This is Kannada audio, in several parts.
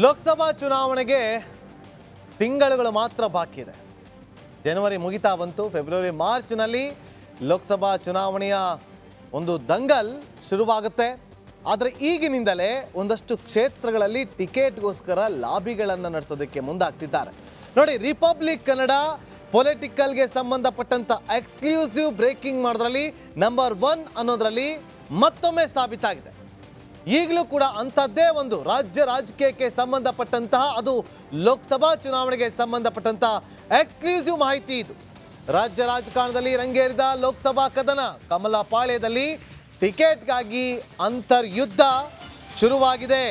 ಲೋಕಸಭಾ ಚುನಾವಣೆಗೆ ತಿಂಗಳುಗಳು ಮಾತ್ರ ಬಾಕಿ ಇದೆ. ಜನವರಿ ಮುಗಿತಾ ಬಂತು. ಫೆಬ್ರವರಿ ಮಾರ್ಚ್ನಲ್ಲಿ ಲೋಕಸಭಾ ಚುನಾವಣೆಯ ಒಂದು ದಂಗಲ್ ಶುರುವಾಗುತ್ತೆ. ಆದರೆ ಈಗಿನಿಂದಲೇ ಒಂದಷ್ಟು ಕ್ಷೇತ್ರಗಳಲ್ಲಿ ಟಿಕೆಟ್ಗೋಸ್ಕರ ಲಾಬಿಗಳನ್ನು ನಡೆಸೋದಕ್ಕೆ ಮುಂದಾಗ್ತಿದ್ದಾರೆ. ನೋಡಿ, ರಿಪಬ್ಲಿಕ್ ಕನ್ನಡ ಪೊಲಿಟಿಕಲ್ಗೆ ಸಂಬಂಧಪಟ್ಟಂತ ಎಕ್ಸ್ಕ್ಲೂಸಿವ್ ಬ್ರೇಕಿಂಗ್ ಮಾಡೋದ್ರಲ್ಲಿ ನಂಬರ್ 1 ಅನ್ನೋದ್ರಲ್ಲಿ ಮತ್ತೊಮ್ಮೆ ಸಾಬೀತಾಗಿದೆ. ಈಗಲೂ ಕೂಡ ಅಂಥದ್ದೇ ಒಂದು ರಾಜ್ಯ ರಾಜಕೀಯಕ್ಕೆ ಸಂಬಂಧಪಟ್ಟಂತಹ, ಅದು ಲೋಕಸಭಾ ಚುನಾವಣೆಗೆ ಸಂಬಂಧಪಟ್ಟಂತಹ ಎಕ್ಸ್ಕ್ಲೂಸಿವ್ ಮಾಹಿತಿ ಇದು. ರಾಜ್ಯ ರಾಜಕಾರಣದಲ್ಲಿ ರಂಗೇರಿದ ಲೋಕಸಭಾ ಕದನ, ಕಮಲ ಪಾಳ್ಯದಲ್ಲಿ ಟಿಕೆಟ್ಗಾಗಿ ಅಂತರ್ಯುದ್ಧ ಶುರುವಾಗಿದೆ.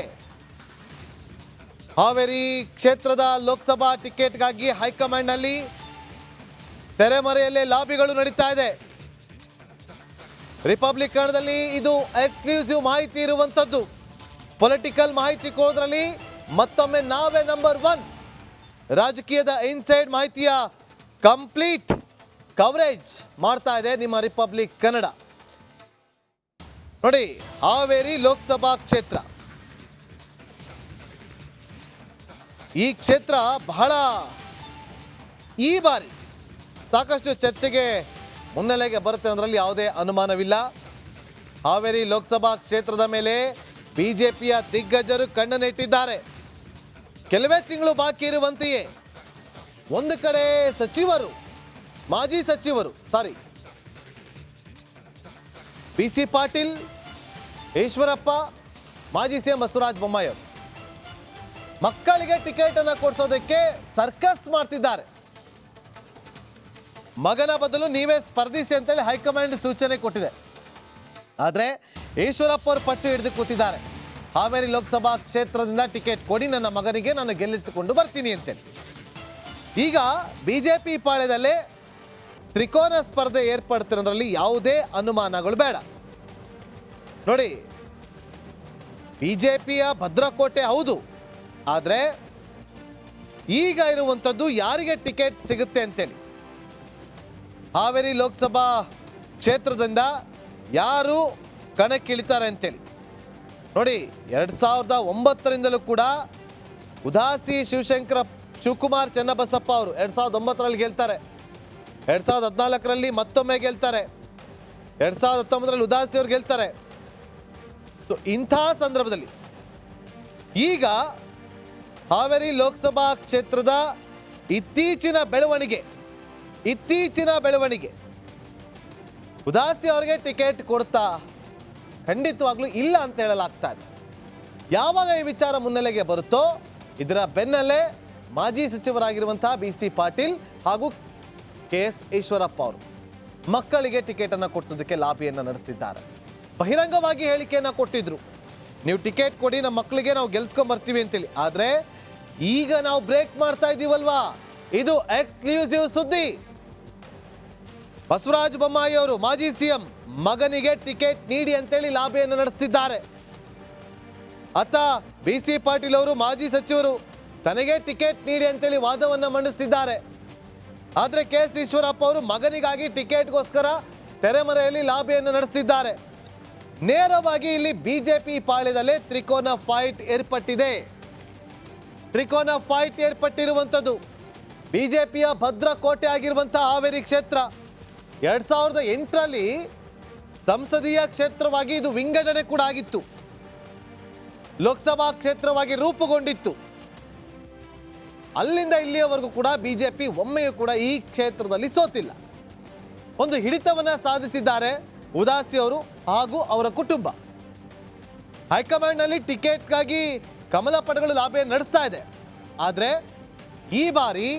ಹಾವೇರಿ ಕ್ಷೇತ್ರದ ಲೋಕಸಭಾ ಟಿಕೆಟ್ಗಾಗಿ ಹೈಕಮಾಂಡ್ನಲ್ಲಿ ತೆರೆಮರೆಯಲ್ಲೇ ಲಾಬಿಗಳು ನಡೀತಾ ಇದೆ. ರಿಪಬ್ಲಿಕ್ ಕನ್ನಡದಲ್ಲಿ ಇದು ಎಕ್ಸ್ಕ್ಲೂಸಿವ್ ಮಾಹಿತಿ ಇರುವಂಥದ್ದು. ಪೊಲಿಟಿಕಲ್ ಮಾಹಿತಿ ಕೊಡೋದ್ರಲ್ಲಿ ಮತ್ತೊಮ್ಮೆ ನಾವೇ ನಂಬರ್ 1. ರಾಜಕೀಯದ ಇನ್ಸೈಡ್ ಮಾಹಿತಿಯ ಕಂಪ್ಲೀಟ್ ಕವರೇಜ್ ಮಾಡ್ತಾ ಇದೆ ನಿಮ್ಮ ರಿಪಬ್ಲಿಕ್ ಕನ್ನಡ. ನೋಡಿ, ಹಾವೇರಿ ಲೋಕಸಭಾ ಕ್ಷೇತ್ರ, ಈ ಕ್ಷೇತ್ರ ಬಹಳ ಈ ಬಾರಿ ಸಾಕಷ್ಟು ಚರ್ಚೆಗೆ ಮುನ್ನೆಲೆಗೆ ಬರುತ್ತೆ ಅನ್ನೋದ್ರಲ್ಲಿ ಯಾವುದೇ ಅನುಮಾನವಿಲ್ಲ. ಹಾವೇರಿ ಲೋಕಸಭಾ ಕ್ಷೇತ್ರದ ಮೇಲೆ ಬಿಜೆಪಿಯ ದಿಗ್ಗಜರು ಕಣ್ಣನ್ನಿಟ್ಟಿದ್ದಾರೆ. ಕೆಲವೇ ತಿಂಗಳು ಬಾಕಿ ಇರುವಂತೆಯೇ ಒಂದು ಕಡೆ ಮಾಜಿ ಸಚಿವರು ಬಿಸಿ ಪಾಟೀಲ್, ಈಶ್ವರಪ್ಪ, ಮಾಜಿ ಸಿಎಂ ಬಸವರಾಜ ಬೊಮ್ಮಾಯಿ ಅವರು ಮಕ್ಕಳಿಗೆ ಟಿಕೆಟ್ ಅನ್ನು ಕೊಡಿಸೋದಕ್ಕೆ ಸರ್ಕಸ್ ಮಾಡ್ತಿದ್ದಾರೆ. ಮಗನ ಬದಲು ನೀವೇ ಸ್ಪರ್ಧಿಸಿ ಅಂತೇಳಿ ಹೈಕಮಾಂಡ್ ಸೂಚನೆ ಕೊಟ್ಟಿದೆ. ಆದರೆ ಈಶ್ವರಪ್ಪ ಅವರು ಪಟ್ಟು ಹಿಡಿದು ಕೂತಿದ್ದಾರೆ. ಹಾವೇರಿ ಲೋಕಸಭಾ ಕ್ಷೇತ್ರದಿಂದ ಟಿಕೆಟ್ ಕೊಡಿ, ನನ್ನ ಮಗನಿಗೆ ನಾನು ಗೆಲ್ಲಿಸಿಕೊಂಡು ಬರ್ತೀನಿ ಅಂತೇಳಿ. ಈಗ ಬಿಜೆಪಿ ಪಾಳ್ಯದಲ್ಲೇ ತ್ರಿಕೋನ ಸ್ಪರ್ಧೆ ಏರ್ಪಡ್ತಿರೋದ್ರಲ್ಲಿ ಯಾವುದೇ ಅನುಮಾನಗಳು ಬೇಡ. ನೋಡಿ, ಬಿಜೆಪಿಯ ಭದ್ರಕೋಟೆ ಹೌದು, ಆದರೆ ಈಗ ಇರುವಂಥದ್ದು ಯಾರಿಗೆ ಟಿಕೆಟ್ ಸಿಗುತ್ತೆ ಅಂತೇಳಿ. ಹಾವೇರಿ ಲೋಕಸಭಾ ಕ್ಷೇತ್ರದಿಂದ ಯಾರು ಕಣಕ್ಕಿಳಿತಾರೆ ಅಂತೇಳಿ ನೋಡಿ. 2009ರಿಂದಲೂ ಕೂಡ ಉದಾಸಿ ಶಿವಕುಮಾರ್ ಚನ್ನಬಸಪ್ಪ ಅವರು 2009ರಲ್ಲಿ ಗೆಲ್ತಾರೆ, 2014ರಲ್ಲಿ ಮತ್ತೊಮ್ಮೆ ಗೆಲ್ತಾರೆ, 2019ರಲ್ಲಿ ಉದಾಸಿ ಅವರು ಗೆಲ್ತಾರೆ. ಸೊ ಇಂಥ ಸಂದರ್ಭದಲ್ಲಿ ಈಗ ಹಾವೇರಿ ಲೋಕಸಭಾ ಕ್ಷೇತ್ರದ ಇತ್ತೀಚಿನ ಬೆಳವಣಿಗೆ ಉದಾಸಿ ಅವರಿಗೆ ಟಿಕೆಟ್ ಕೊಡ್ತಾ ಖಂಡಿತವಾಗ್ಲೂ ಇಲ್ಲ ಅಂತ ಹೇಳಲಾಗ್ತಾ ಇದೆ. ಯಾವಾಗ ಈ ವಿಚಾರ ಮುನ್ನೆಲೆಗೆ ಬರುತ್ತೋ ಇದರ ಬೆನ್ನಲ್ಲೇ ಮಾಜಿ ಸಚಿವರಾಗಿರುವಂತಹ ಬಿಸಿ ಪಾಟೀಲ್ ಹಾಗೂ KS ಈಶ್ವರಪ್ಪ ಅವರು ಮಕ್ಕಳಿಗೆ ಟಿಕೆಟ್ ಅನ್ನು ಕೊಡಿಸೋದಕ್ಕೆ ಲಾಬಿಯನ್ನು ನಡೆಸ್ತಿದ್ದಾರೆ. ಬಹಿರಂಗವಾಗಿ ಹೇಳಿಕೆಯನ್ನು ಕೊಟ್ಟಿದ್ರು, ನೀವು ಟಿಕೆಟ್ ಕೊಡಿ, ನಮ್ಮ ಮಕ್ಕಳಿಗೆ ನಾವು ಗೆಲ್ಸ್ಕೊಂಡ್ ಬರ್ತೀವಿ ಅಂತೇಳಿ. ಆದರೆ ಈಗ ನಾವು ಬ್ರೇಕ್ ಮಾಡ್ತಾ ಇದ್ದೀವಲ್ವಾ, ಇದು ಎಕ್ಸ್ಕ್ಲೂಸಿವ್ ಸುದ್ದಿ. ಬಸವರಾಜ ಬೊಮ್ಮಾಯಿ ಅವರು ಮಾಜಿ ಸಿಎಂ ಮಗನಿಗೆ ಟಿಕೆಟ್ ನೀಡಿ ಅಂತೇಳಿ ಲಾಬಿಯನ್ನು ನಡೆಸ್ತಿದ್ದಾರೆ. ಅತ್ತ ಬಿಸಿ ಪಾಟೀಲ್ ಅವರು ಮಾಜಿ ಸಚಿವರು ತನಗೆ ಟಿಕೆಟ್ ನೀಡಿ ಅಂತೇಳಿ ವಾದವನ್ನು ಮಂಡಿಸ್ತಿದ್ದಾರೆ. ಆದರೆ KS ಈಶ್ವರಪ್ಪ ಅವರು ಮಗನಿಗಾಗಿ ಟಿಕೆಟ್ಗೋಸ್ಕರ ತೆರೆಮರೆಯಲ್ಲಿ ಲಾಬಿಯನ್ನು ನಡೆಸ್ತಿದ್ದಾರೆ. ನೇರವಾಗಿ ಇಲ್ಲಿ ಬಿಜೆಪಿ ಪಾಳ್ಯದಲ್ಲೇ ತ್ರಿಕೋನ ಫೈಟ್ ಏರ್ಪಟ್ಟಿರುವಂಥದ್ದು. ಬಿಜೆಪಿಯ ಭದ್ರಕೋಟೆ ಆಗಿರುವಂತಹ ಹಾವೇರಿ ಕ್ಷೇತ್ರ 2008ರಲ್ಲಿ ಸಂಸದೀಯ ಕ್ಷೇತ್ರವಾಗಿ ಇದು ವಿಂಗಡಣೆ ಕೂಡ ಆಗಿತ್ತು, ಲೋಕಸಭಾ ಕ್ಷೇತ್ರವಾಗಿ ರೂಪುಗೊಂಡಿತ್ತು. ಅಲ್ಲಿಂದ ಇಲ್ಲಿಯವರೆಗೂ ಕೂಡ ಬಿಜೆಪಿ ಒಮ್ಮೆಯೂ ಕೂಡ ಈ ಕ್ಷೇತ್ರದಲ್ಲಿ ಸೋತಿಲ್ಲ. ಒಂದು ಹಿಡಿತವನ್ನ ಸಾಧಿಸಿದ್ದಾರೆ ಉದಾಸಿ ಅವರು ಹಾಗೂ ಅವರ ಕುಟುಂಬ. ಹೈಕಮಾಂಡ್ನಲ್ಲಿ ಟಿಕೆಟ್ಗಾಗಿ ಕಮಲ ಪಟಗಳು ಲಾಬಿಯನ್ನು ನಡೆಸ್ತಾ ಇದೆ. ಆದರೆ ಈ ಬಾರಿ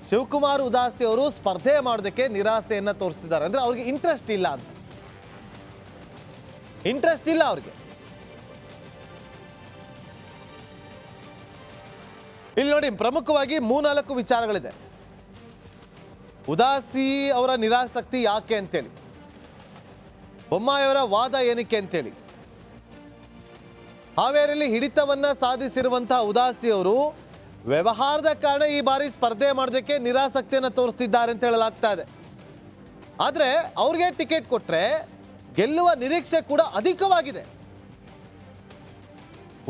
ಶಿವಕುಮಾರ್ ಉದಾಸಿ ಅವರು ಸ್ಪರ್ಧೆ ಮಾಡೋದಕ್ಕೆ ನಿರಾಸೆಯನ್ನು ತೋರಿಸ್ತಿದ್ದಾರೆ. ಅಂದರೆ ಅವ್ರಿಗೆ ಇಂಟ್ರೆಸ್ಟ್ ಇಲ್ಲ ಅವ್ರಿಗೆ. ಇಲ್ಲಿ ನೋಡಿ, ಪ್ರಮುಖವಾಗಿ 3-4 ವಿಚಾರಗಳಿದೆ. ಉದಾಸಿ ಅವರ ನಿರಾಸಕ್ತಿ ಯಾಕೆ ಅಂತೇಳಿ, ಬೊಮ್ಮಾಯಿಯವರ ವಾದ ಏನಕ್ಕೆ ಅಂತೇಳಿ. ಹಾವೇರಿಯಲ್ಲಿ ಹಿಡಿತವನ್ನ ಸಾಧಿಸಿರುವಂತಹ ಉದಾಸಿ ಅವರು ವ್ಯವಹಾರದ ಕಾರಣ ಈ ಬಾರಿ ಸ್ಪರ್ಧೆ ಮಾಡೋದಕ್ಕೆ ನಿರಾಸಕ್ತಿಯನ್ನು ತೋರಿಸ್ತಿದ್ದಾರೆ ಅಂತ ಹೇಳಲಾಗ್ತಾ ಇದೆ. ಆದರೆ ಅವ್ರಿಗೆ ಟಿಕೆಟ್ ಕೊಟ್ಟರೆ ಗೆಲ್ಲುವ ನಿರೀಕ್ಷೆ ಕೂಡ ಅಧಿಕವಾಗಿದೆ.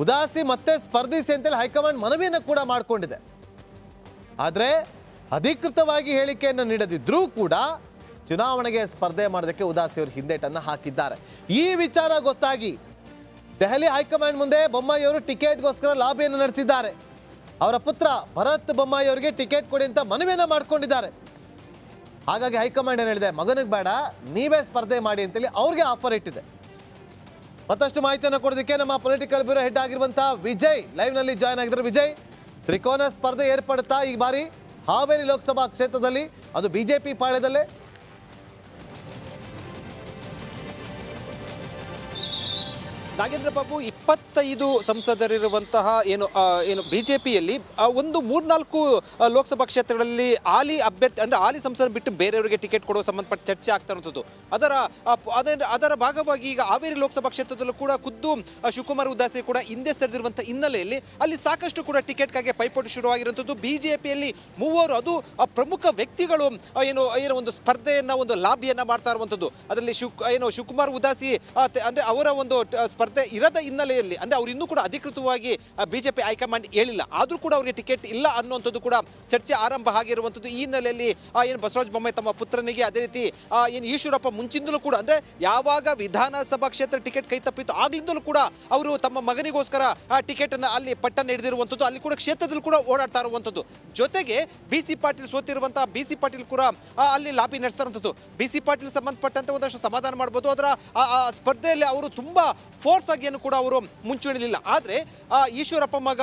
ಉದಾಸಿ ಮತ್ತೆ ಸ್ಪರ್ಧಿಸಿ ಅಂತೇಳಿ ಹೈಕಮಾಂಡ್ ಮನವಿಯನ್ನು ಕೂಡ ಮಾಡಿಕೊಂಡಿದೆ. ಆದರೆ ಅಧಿಕೃತವಾಗಿ ಹೇಳಿಕೆಯನ್ನು ನೀಡದಿದ್ರೂ ಕೂಡ ಚುನಾವಣೆಗೆ ಸ್ಪರ್ಧೆ ಮಾಡೋದಕ್ಕೆ ಉದಾಸಿ ಅವರು ಹಿಂದೇಟನ್ನು ಹಾಕಿದ್ದಾರೆ. ಈ ವಿಚಾರ ಗೊತ್ತಾಗಿ ದೆಹಲಿ ಹೈಕಮಾಂಡ್ ಮುಂದೆ ಬೊಮ್ಮಾಯಿ ಅವರು ಟಿಕೆಟ್ಗೋಸ್ಕರ ಲಾಬಿಯನ್ನು ನಡೆಸಿದ್ದಾರೆ. ಅವರ ಪುತ್ರ ಭರತ್ ಬೊಮ್ಮಾಯಿ ಅವರಿಗೆ ಟಿಕೆಟ್ ಕೊಡಿ ಅಂತ ಮನವಿಯನ್ನು ಮಾಡಿಕೊಂಡಿದ್ದಾರೆ. ಹಾಗಾಗಿ ಹೈಕಮಾಂಡ್ ಏನು ಹೇಳಿದೆ, ಮಗನಿಗೆ ಬೇಡ ನೀವೇ ಸ್ಪರ್ಧೆ ಮಾಡಿ ಅಂತೇಳಿ ಅವ್ರಿಗೆ ಆಫರ್ ಇಟ್ಟಿದೆ. ಮತ್ತಷ್ಟು ಮಾಹಿತಿಯನ್ನು ಕೊಡೋದಕ್ಕೆ ನಮ್ಮ ಪೊಲಿಟಿಕಲ್ ಬ್ಯೂರೋ ಹೆಡ್ ಆಗಿರುವಂತಹ ವಿಜಯ್ ಲೈವ್ ನಲ್ಲಿ ಜಾಯ್ನ್ ಆಗಿದ್ದಾರೆ. ವಿಜಯ್, ತ್ರಿಕೋನ ಸ್ಪರ್ಧೆ ಏರ್ಪಡುತ್ತಾ ಈ ಬಾರಿ ಹಾವೇರಿ ಲೋಕಸಭಾ ಕ್ಷೇತ್ರದಲ್ಲಿ, ಅದು ಬಿಜೆಪಿ ಪಾಳ್ಯದಲ್ಲೇ? ನಾಗೇಂದ್ರ ಬಾಬು, 25 ಸಂಸದರಿರುವಂತಹ ಏನು ಬಿಜೆಪಿಯಲ್ಲಿ ಒಂದು 3-4 ಲೋಕಸಭಾ ಕ್ಷೇತ್ರಗಳಲ್ಲಿ ಹಾಲಿ ಅಭ್ಯರ್ಥಿ ಅಂದ್ರೆ ಹಾಲಿ ಸಂಸದ ಬಿಟ್ಟು ಬೇರೆಯವರಿಗೆ ಟಿಕೆಟ್ ಕೊಡುವ ಸಂಬಂಧಪಟ್ಟ ಚರ್ಚೆ ಆಗ್ತಾ ಇರುವಂಥದ್ದು. ಅದರ ಭಾಗವಾಗಿ ಈಗ ಹಾವೇರಿ ಲೋಕಸಭಾ ಕ್ಷೇತ್ರದಲ್ಲೂ ಕೂಡ ಖುದ್ದು ಶಿವಕುಮಾರ್ ಉದಾಸಿ ಕೂಡ ಹಿಂದೆ ಸರಿದಿರುವಂತಹ ಹಿನ್ನೆಲೆಯಲ್ಲಿ ಅಲ್ಲಿ ಸಾಕಷ್ಟು ಕೂಡ ಟಿಕೆಟ್ಗಾಗಿ ಪೈಪೋಟಿ ಶುರುವಾಗಿರುವಂಥದ್ದು. ಬಿಜೆಪಿಯಲ್ಲಿ ಮೂವರು, ಅದು ಪ್ರಮುಖ ವ್ಯಕ್ತಿಗಳು ಏನು ಒಂದು ಸ್ಪರ್ಧೆಯನ್ನ, ಒಂದು ಲಾಬಿಯನ್ನ ಮಾಡ್ತಾ ಇರುವಂಥದ್ದು. ಅದರಲ್ಲಿ ಶಿವಕುಮಾರ್ ಉದಾಸಿ ಅಂದ್ರೆ ಅವರ ಒಂದು ಸ್ಪರ್ಧೆ ಇರದ ಹಿನ್ನೆಲೆಯಲ್ಲಿ, ಅಂದ್ರೆ ಅವ್ರು ಇನ್ನೂ ಕೂಡ ಅಧಿಕೃತವಾಗಿ ಬಿಜೆಪಿ ಹೈಕಮಾಂಡ್ ಹೇಳಿಲ್ಲ, ಆದ್ರೂ ಕೂಡ ಅವರಿಗೆ ಟಿಕೆಟ್ ಇಲ್ಲ ಅನ್ನುವಂಥದ್ದು ಕೂಡ ಚರ್ಚೆ ಆರಂಭ ಆಗಿರುವಂಥದ್ದು. ಈ ಹಿನ್ನೆಲೆಯಲ್ಲಿ ಏನು ಬಸವರಾಜ ಬೊಮ್ಮಾಯಿ ತಮ್ಮ ಪುತ್ರನಿಗೆ, ಅದೇ ರೀತಿ ಏನು ಈಶ್ವರಪ್ಪ ಮುಂಚಿಂದಲೂ ಕೂಡ, ಅಂದ್ರೆ ಯಾವಾಗ ವಿಧಾನಸಭಾ ಕ್ಷೇತ್ರ ಟಿಕೆಟ್ ಕೈ ತಪ್ಪಿತ್ತು ಆಗ್ಲಿಂದಲೂ ಕೂಡ ಅವರು ತಮ್ಮ ಮಗನಿಗೋಸ್ಕರ ಟಿಕೆಟ್ ಅನ್ನ ಅಲ್ಲಿ ಪಟ್ಟನ್ನು ಹಿಡಿದಿರುವಂಥದ್ದು, ಅಲ್ಲಿ ಕೂಡ ಕ್ಷೇತ್ರದಲ್ಲಿ ಕೂಡ ಓಡಾಡ್ತಾ ಇರುವಂಥದ್ದು. ಜೊತೆಗೆ ಬಿಸಿ ಪಾಟೀಲ್ ಸೋತಿರುವಂತಹ ಬಿಸಿ ಪಾಟೀಲ್ ಕೂಡ ಅಲ್ಲಿ ಲಾಬಿ ನಡೆಸ್ತಾರಂಥದ್ದು. ಬಿಸಿ ಪಾಟೀಲ್ ಸಂಬಂಧಪಟ್ಟಂತೆ ಒಂದಷ್ಟು ಸಮಾಧಾನ ಮಾಡ್ಬೋದು, ಅದರ ಸ್ಪರ್ಧೆಯಲ್ಲಿ ಅವರು ತುಂಬಾ ಫೋರ್ಸ್ ಆಗಿ ಏನು ಕೂಡ ಅವರು ಮುಂಚೂಣಿಲಿಲ್ಲ. ಆದ್ರೆ ಈಶ್ವರಪ್ಪ ಮಗ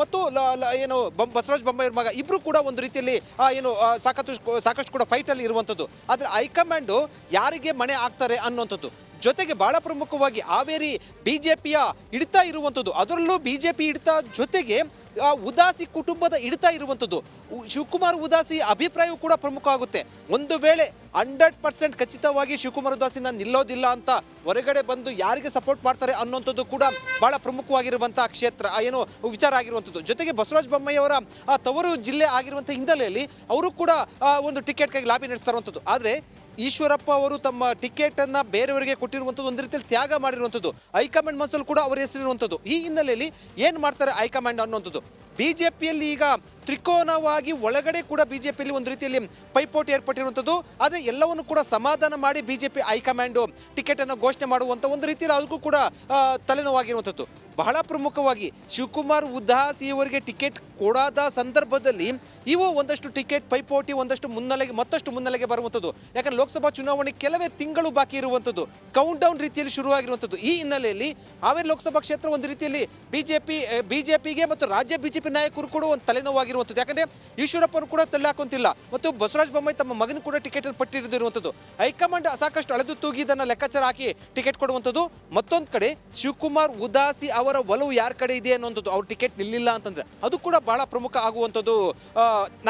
ಮತ್ತು ಏನು ಬಸವರಾಜ ಬೊಮ್ಮಾಯಿ ಮಗ ಇಬ್ರು ಕೂಡ ಒಂದು ರೀತಿಯಲ್ಲಿ ಸಾಕಷ್ಟು ಕೂಡ ಫೈಟ್ ಅಲ್ಲಿ ಇರುವಂಥದ್ದು. ಆದ್ರೆ ಹೈಕಮಾಂಡ್ ಯಾರಿಗೆ ಮಣೆ ಆಗ್ತಾರೆ ಅನ್ನುವಂಥದ್ದು. ಜೊತೆಗೆ ಬಹಳ ಪ್ರಮುಖವಾಗಿ ಹಾವೇರಿ ಬಿಜೆಪಿಯ ಹಿಡಿತ ಇರುವಂಥದ್ದು, ಅದರಲ್ಲೂ ಬಿಜೆಪಿ ಹಿಡಿತ ಜೊತೆಗೆ ಉದಾಸಿ ಕುಟುಂಬದ ಹಿಡಿತ ಇರುವಂಥದ್ದು. ಶಿವಕುಮಾರ್ ಉದಾಸಿ ಅಭಿಪ್ರಾಯವೂ ಕೂಡ ಪ್ರಮುಖ ಆಗುತ್ತೆ. ಒಂದು ವೇಳೆ 100% ಖಚಿತವಾಗಿ ಶಿವಕುಮಾರ್ ಉದಾಸಿ ನಾನು ನಿಲ್ಲೋದಿಲ್ಲ ಅಂತ ಹೊರಗಡೆ ಬಂದು ಯಾರಿಗೆ ಸಪೋರ್ಟ್ ಮಾಡ್ತಾರೆ ಅನ್ನುವಂಥದ್ದು ಕೂಡ ಬಹಳ ಪ್ರಮುಖವಾಗಿರುವಂತಹ ಕ್ಷೇತ್ರ ಏನು ವಿಚಾರ ಆಗಿರುವಂಥದ್ದು. ಜೊತೆಗೆ ಬಸವರಾಜ ಬೊಮ್ಮಾಯಿ ಅವರ ತವರು ಜಿಲ್ಲೆ ಆಗಿರುವಂಥ ಹಿನ್ನೆಲೆಯಲ್ಲಿ ಅವರು ಕೂಡ ಒಂದು ಟಿಕೆಟ್ಗಾಗಿ ಲಾಬಿ ನಡೆಸ್ತಾ ಇರುವಂಥದ್ದು. ಆದರೆ ಈಶ್ವರಪ್ಪ ಅವರು ತಮ್ಮ ಟಿಕೆಟ್ ಅನ್ನ ಬೇರೆಯವರಿಗೆ ಕೊಟ್ಟಿರುವಂಥದ್ದು, ಒಂದು ರೀತಿಯಲ್ಲಿ ತ್ಯಾಗ ಮಾಡಿರುವಂಥದ್ದು. ಹೈಕಮಾಂಡ್ ಮನಸ್ಸಲ್ಲಿ ಕೂಡ ಅವರ ಹೆಸರಿರುವಂಥದ್ದು. ಈ ಹಿನ್ನೆಲೆಯಲ್ಲಿ ಏನ್ ಮಾಡ್ತಾರೆ ಹೈಕಮಾಂಡ್ ಅನ್ನುವಂಥದ್ದು. ಬಿಜೆಪಿಯಲ್ಲಿ ಈಗ ತ್ರಿಕೋನವಾಗಿ ಒಳಗಡೆ ಕೂಡ ಬಿಜೆಪಿಯಲ್ಲಿ ಒಂದು ರೀತಿಯಲ್ಲಿ ಪೈಪೋಟಿ ಏರ್ಪಟ್ಟಿರುವಂಥದ್ದು. ಆದರೆ ಎಲ್ಲವನ್ನು ಕೂಡ ಸಮಾಧಾನ ಮಾಡಿ ಬಿಜೆಪಿ ಹೈಕಮಾಂಡ್ ಟಿಕೆಟ್ ಅನ್ನು ಘೋಷಣೆ ಮಾಡುವಂಥ ಒಂದು ರೀತಿಯಲ್ಲಿ ಅದಕ್ಕೂ ಕೂಡ ತಲೆನೋವಾಗಿರುವಂಥದ್ದು. ಬಹಳ ಪ್ರಮುಖವಾಗಿ ಶಿವಕುಮಾರ್ ಉದಾಸಿ ಅವರಿಗೆ ಟಿಕೆಟ್ ಕೊಡಾದ ಸಂದರ್ಭದಲ್ಲಿ ಇವು ಒಂದಷ್ಟು ಟಿಕೆಟ್ ಪೈಪೋಟಿ ಮತ್ತಷ್ಟು ಮುನ್ನೆಲೆಗೆ ಬರುವಂಥದ್ದು. ಯಾಕಂದ್ರೆ ಲೋಕಸಭಾ ಚುನಾವಣೆ ಕೆಲವೇ ತಿಂಗಳು ಬಾಕಿ ಇರುವಂಥದ್ದು, ಕೌಂಟ್ ಡೌನ್ ರೀತಿಯಲ್ಲಿ ಶುರುವಾಗಿರುವಂಥದ್ದು. ಈ ಹಿನ್ನೆಲೆಯಲ್ಲಿ ಹಾವೇರಿ ಲೋಕಸಭಾ ಕ್ಷೇತ್ರ ಒಂದು ರೀತಿಯಲ್ಲಿ ಬಿಜೆಪಿಗೆ ಮತ್ತು ರಾಜ್ಯ ಬಿಜೆಪಿ ನಾಯಕರು ಕೂಡ ಒಂದು ತಲೆನೋವಾಗಿರುವಂಥದ್ದು. ಯಾಕಂದ್ರೆ ಈಶ್ವರಪ್ಪರು ಕೂಡ ತಳ್ಳಾಕೊಂತಿಲ್ಲ ಮತ್ತು ಬಸವರಾಜ ಬೊಮ್ಮಾಯಿ ತಮ್ಮ ಮಗನ ಕೂಡ ಟಿಕೆಟ್ ಪಟ್ಟಿರುವಂಥದ್ದು. ಹೈಕಮಾಂಡ್ ಸಾಕಷ್ಟು ಅಳೆದು ತೂಗಿ ಇದನ್ನ ಲೆಕ್ಕಾಚಾರ ಹಾಕಿ ಟಿಕೆಟ್ ಕೊಡುವಂಥದ್ದು. ಮತ್ತೊಂದು ಕಡೆ ಶಿವಕುಮಾರ್ ಉದಾಸಿ ಅವರ ಒಲವು ಯಾರ ಕಡೆ ಇದೆ ಅನ್ನುವಂಥದ್ದು, ಅವ್ರ ಟಿಕೆಟ್ ನಿಲ್ಲಿಲ್ಲ ಅಂತಂದ್ರೆ ಅದು ಕೂಡ ಬಹಳ ಪ್ರಮುಖ ಆಗುವಂಥದ್ದು.